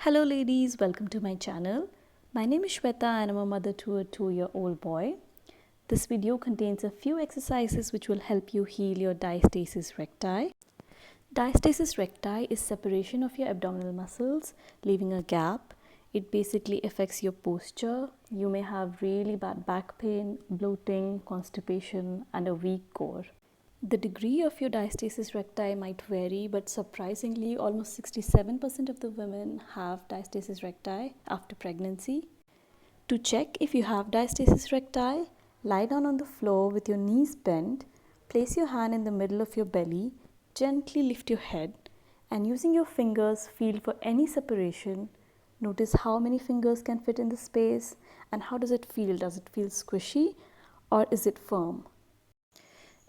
Hello ladies, welcome to my channel. My name is Shweta and I'm a mother to a 2-year-old boy. This video contains a few exercises which will help you heal your diastasis recti. Diastasis recti is separation of your abdominal muscles, leaving a gap. It basically affects your posture. You may have really bad back pain, bloating, constipation and a weak core. The degree of your diastasis recti might vary, but surprisingly, almost 67% of the women have diastasis recti after pregnancy. To check if you have diastasis recti, lie down on the floor with your knees bent, place your hand in the middle of your belly, gently lift your head, and using your fingers, feel for any separation. Notice how many fingers can fit in the space and how does it feel? Does it feel squishy or is it firm?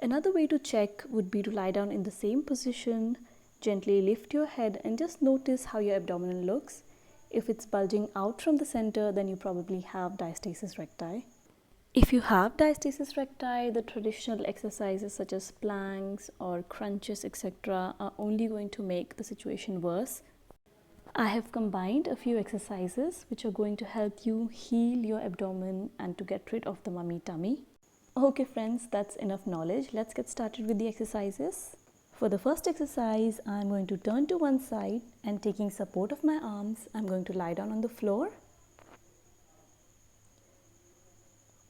Another way to check would be to lie down in the same position, gently lift your head and just notice how your abdomen looks. If it's bulging out from the center, then you probably have diastasis recti. If you have diastasis recti, the traditional exercises such as planks or crunches, etc. are only going to make the situation worse. I have combined a few exercises which are going to help you heal your abdomen and to get rid of the mummy tummy. Okay friends, that's enough knowledge. Let's get started with the exercises. For the first exercise, I'm going to turn to one side and taking support of my arms, I'm going to lie down on the floor.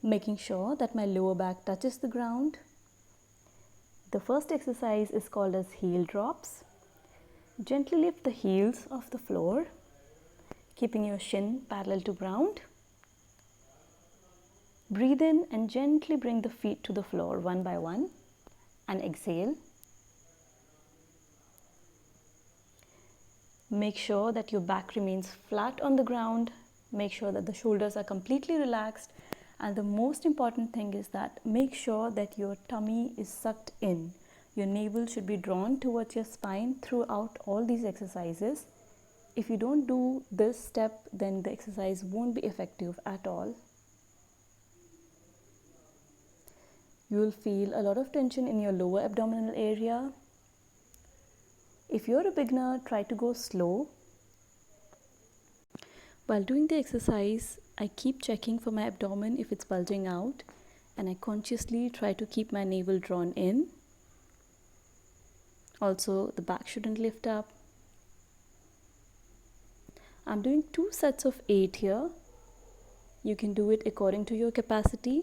Making sure that my lower back touches the ground. The first exercise is called as heel drops. Gently lift the heels off the floor, keeping your shin parallel to ground. Breathe in and gently bring the feet to the floor one by one and exhale. Make sure that your back remains flat on the ground. Make sure that the shoulders are completely relaxed. And the most important thing is that make sure that your tummy is sucked in. Your navel should be drawn towards your spine throughout all these exercises. If you don't do this step, then the exercise won't be effective at all. You will feel a lot of tension in your lower abdominal area. If you're a beginner, try to go slow. While doing the exercise, I keep checking for my abdomen if it's bulging out, and I consciously try to keep my navel drawn in. Also, the back shouldn't lift up. I'm doing 2 sets of 8 here. You can do it according to your capacity.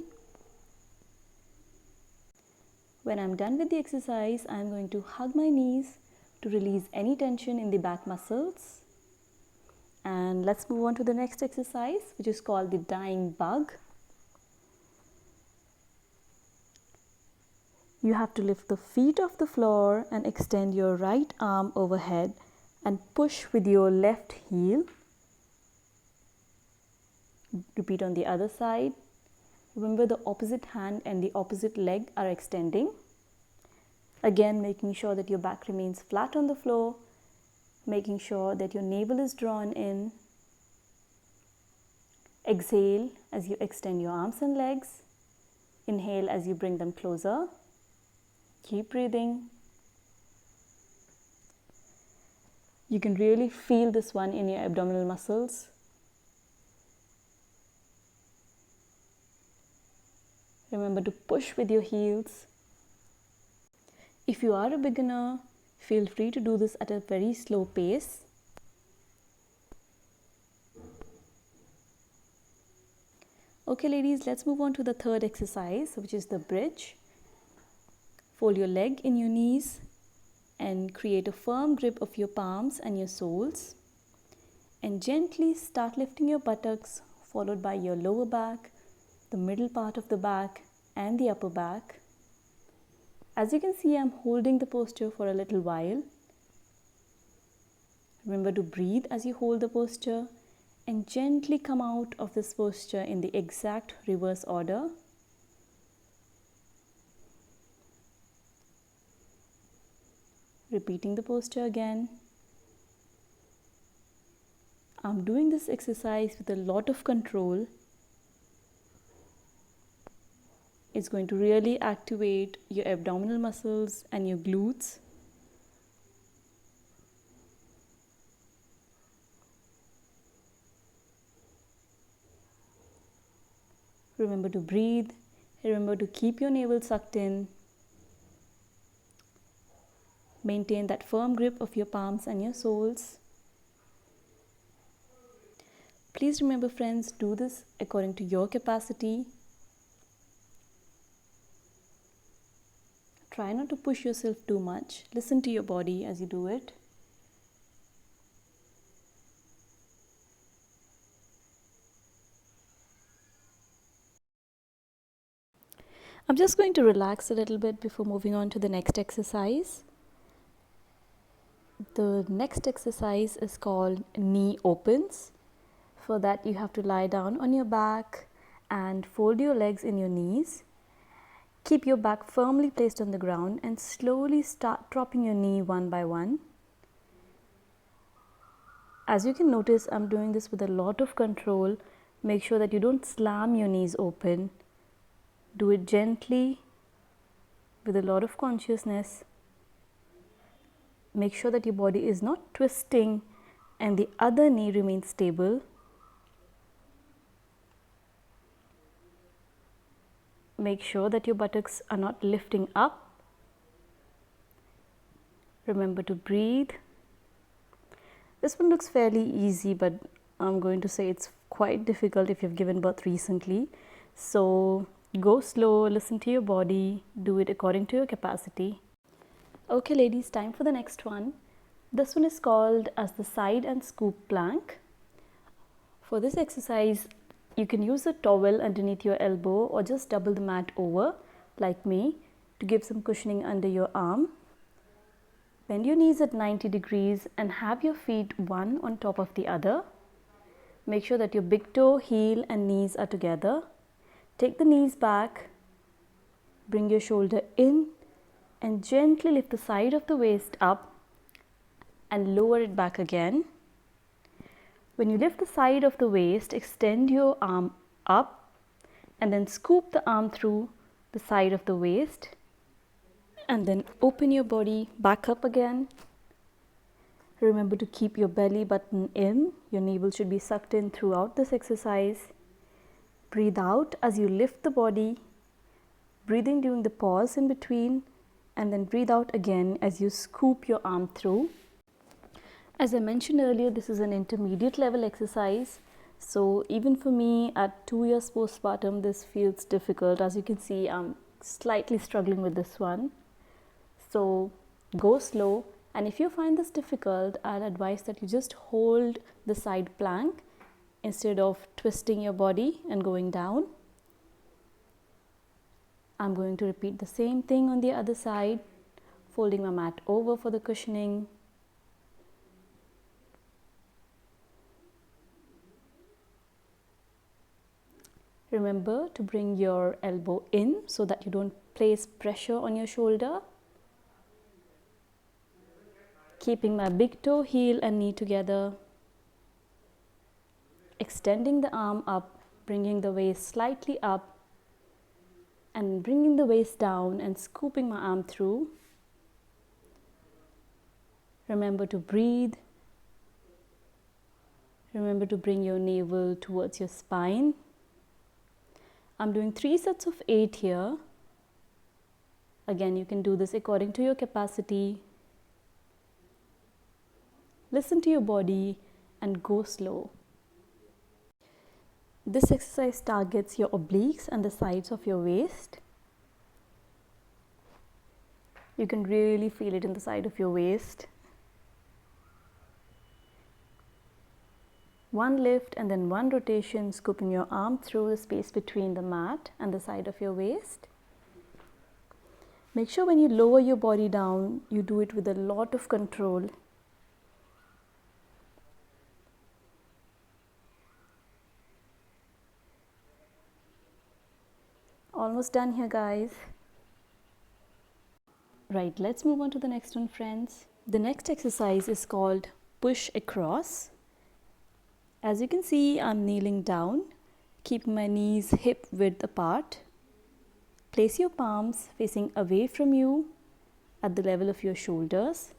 When I'm done with the exercise, I'm going to hug my knees to release any tension in the back muscles. And let's move on to the next exercise, which is called the dying bug. You have to lift the feet off the floor and extend your right arm overhead and push with your left heel. Repeat on the other side. Remember, the opposite hand and the opposite leg are extending. Again, making sure that your back remains flat on the floor, making sure that your navel is drawn in. Exhale as you extend your arms and legs. Inhale as you bring them closer. Keep breathing. You can really feel this one in your abdominal muscles. Remember to push with your heels. If you are a beginner, feel free to do this at a very slow pace. Okay ladies, let's move on to the third exercise, which is the bridge. Fold your leg in your knees and create a firm grip of your palms and your soles. And gently start lifting your buttocks, followed by your lower back, the middle part of the back and the upper back. As you can see, I'm holding the posture for a little while. Remember to breathe as you hold the posture and gently come out of this posture in the exact reverse order. Repeating the posture again. I'm doing this exercise with a lot of control. It's going to really activate your abdominal muscles and your glutes. Remember to breathe. Remember to keep your navel sucked in. Maintain that firm grip of your palms and your soles. Please remember, friends, do this according to your capacity. Try not to push yourself too much. Listen to your body as you do it. I'm just going to relax a little bit before moving on to the next exercise. The next exercise is called knee opens. For that, you have to lie down on your back and fold your legs in your knees. Keep your back firmly placed on the ground and slowly start dropping your knee one by one. As you can notice, I'm doing this with a lot of control. Make sure that you don't slam your knees open. Do it gently with a lot of consciousness. Make sure that your body is not twisting and the other knee remains stable. Make sure that your buttocks are not lifting up. Remember to breathe. This one looks fairly easy, but I'm going to say it's quite difficult if you've given birth recently. So go slow, listen to your body, do it according to your capacity. Okay ladies, time for the next one. This one is called as the side and scoop plank. For this exercise, you can use a towel underneath your elbow or just double the mat over like me to give some cushioning under your arm. Bend your knees at 90 degrees and have your feet one on top of the other. Make sure that your big toe, heel and knees are together. Take the knees back, bring your shoulder in and gently lift the side of the waist up and lower it back again. When you lift the side of the waist, extend your arm up and then scoop the arm through the side of the waist and then open your body back up again. Remember to keep your belly button in. Your navel should be sucked in throughout this exercise. Breathe out as you lift the body, breathing during the pause in between, and then breathe out again as you scoop your arm through. As I mentioned earlier, this is an intermediate level exercise. So even for me at 2 years postpartum, this feels difficult. As you can see, I'm slightly struggling with this one. So go slow, and if you find this difficult, I'd advise that you just hold the side plank instead of twisting your body and going down. I'm going to repeat the same thing on the other side, folding my mat over for the cushioning. Remember to bring your elbow in so that you don't place pressure on your shoulder. Keeping my big toe, heel and knee together. Extending the arm up, bringing the waist slightly up and bringing the waist down and scooping my arm through. Remember to breathe. Remember to bring your navel towards your spine. I'm doing 3 sets of 8 here. Again, you can do this according to your capacity. Listen to your body and go slow. This exercise targets your obliques and the sides of your waist. You can really feel it in the side of your waist. One lift and then one rotation, scooping your arm through the space between the mat and the side of your waist. Make sure when you lower your body down, you do it with a lot of control. Almost done here, guys. Right, let's move on to the next one, friends. The next exercise is called push across. As you can see, I'm kneeling down, keeping my knees hip width apart. Place your palms facing away from you at the level of your shoulders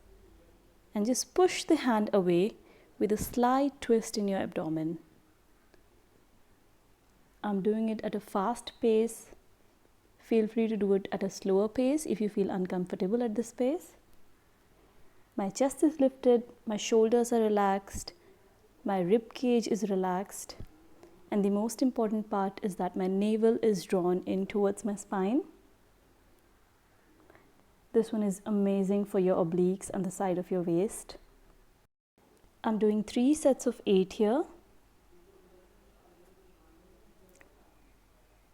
and just push the hand away with a slight twist in your abdomen. I'm doing it at a fast pace. Feel free to do it at a slower pace if you feel uncomfortable at this pace. My chest is lifted, my shoulders are relaxed, my rib cage is relaxed, and the most important part is that my navel is drawn in towards my spine. This one is amazing for your obliques and the side of your waist. I'm doing 3 sets of 8 here.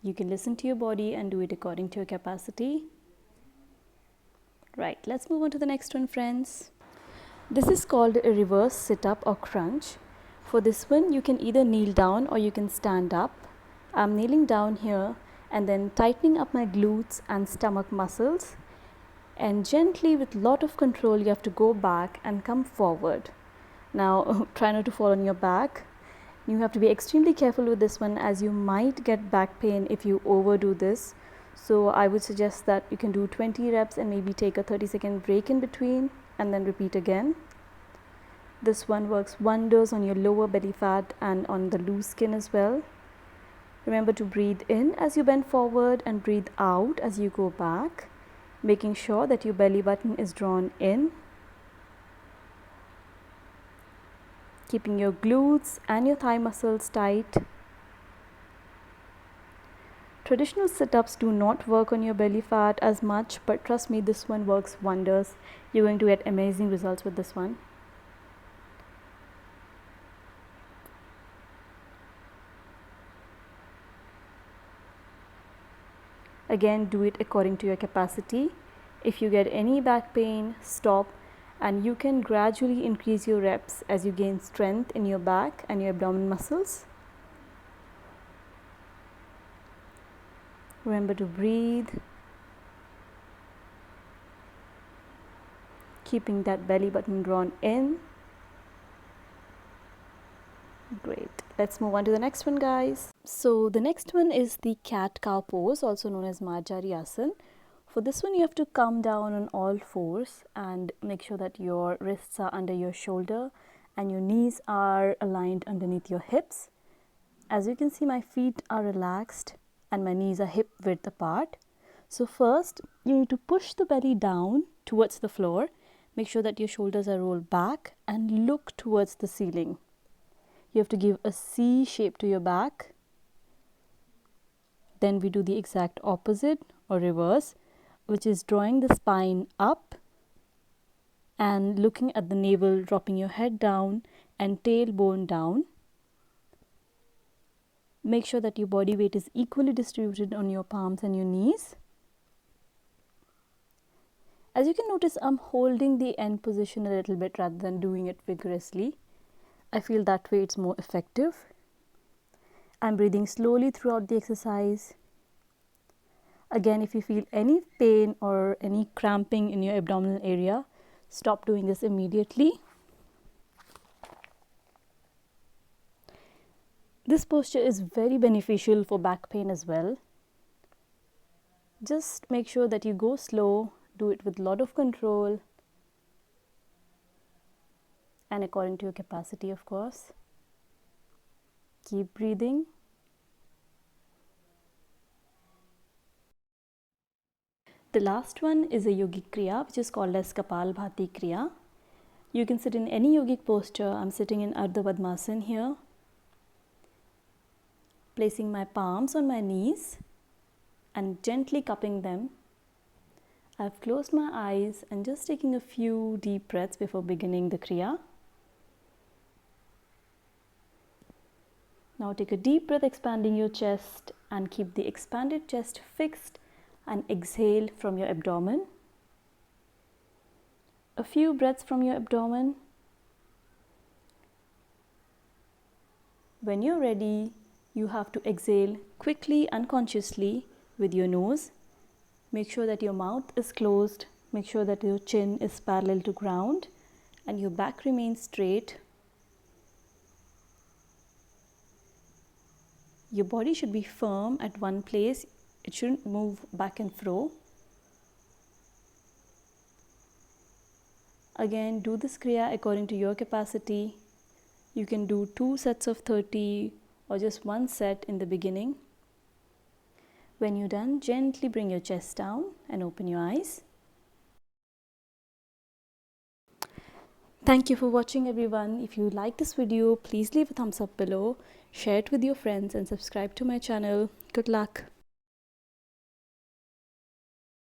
You can listen to your body and do it according to your capacity. Right, let's move on to the next one, friends. This is called a reverse sit-up or crunch. For this one, you can either kneel down or you can stand up. I'm kneeling down here and then tightening up my glutes and stomach muscles. And gently, with lot of control, you have to go back and come forward. Now, try not to fall on your back. You have to be extremely careful with this one, as you might get back pain if you overdo this. So I would suggest that you can do 20 reps and maybe take a 30-second break in between and then repeat again. This one works wonders on your lower belly fat and on the loose skin as well. Remember to breathe in as you bend forward and breathe out as you go back, making sure that your belly button is drawn in. Keeping your glutes and your thigh muscles tight. Traditional sit-ups do not work on your belly fat as much, but trust me, this one works wonders. You're going to get amazing results with this one. Again, do it according to your capacity. If you get any back pain, stop, and you can gradually increase your reps as you gain strength in your back and your abdominal muscles. Remember to breathe, keeping that belly button drawn in. Great. Let's move on to the next one, guys. So the next one is the cat-cow pose, also known as Marjari Asana. For this one, you have to come down on all fours and make sure that your wrists are under your shoulder and your knees are aligned underneath your hips. As you can see, my feet are relaxed and my knees are hip width apart. So first, you need to push the belly down towards the floor. Make sure that your shoulders are rolled back and look towards the ceiling. You have to give a C shape to your back. Then we do the exact opposite or reverse, which is drawing the spine up and looking at the navel, dropping your head down and tailbone down. Make sure that your body weight is equally distributed on your palms and your knees. As you can notice, I'm holding the end position a little bit rather than doing it vigorously. I feel that way it's more effective. I'm breathing slowly throughout the exercise. Again, if you feel any pain or any cramping in your abdominal area, stop doing this immediately. This posture is very beneficial for back pain as well. Just make sure that you go slow, do it with a lot of control and according to your capacity, of course. Keep breathing. The last one is a yogic kriya, which is called as Kapalbhati kriya. You can sit in any yogic posture. I'm sitting in Ardha Padmasana here, placing my palms on my knees and gently cupping them. I've closed my eyes and just taking a few deep breaths before beginning the kriya. Now take a deep breath, expanding your chest, and keep the expanded chest fixed and exhale from your abdomen. A few breaths from your abdomen. When you're ready, you have to exhale quickly and consciously with your nose. Make sure that your mouth is closed. Make sure that your chin is parallel to ground and your back remains straight. Your body should be firm at one place. It shouldn't move back and fro. Again, do this kriya according to your capacity. You can do 2 sets of 30 or just one set in the beginning. When you're done, gently bring your chest down and open your eyes. Thank you for watching, everyone. If you like this video, please leave a thumbs up below, share it with your friends and subscribe to my channel. Good luck.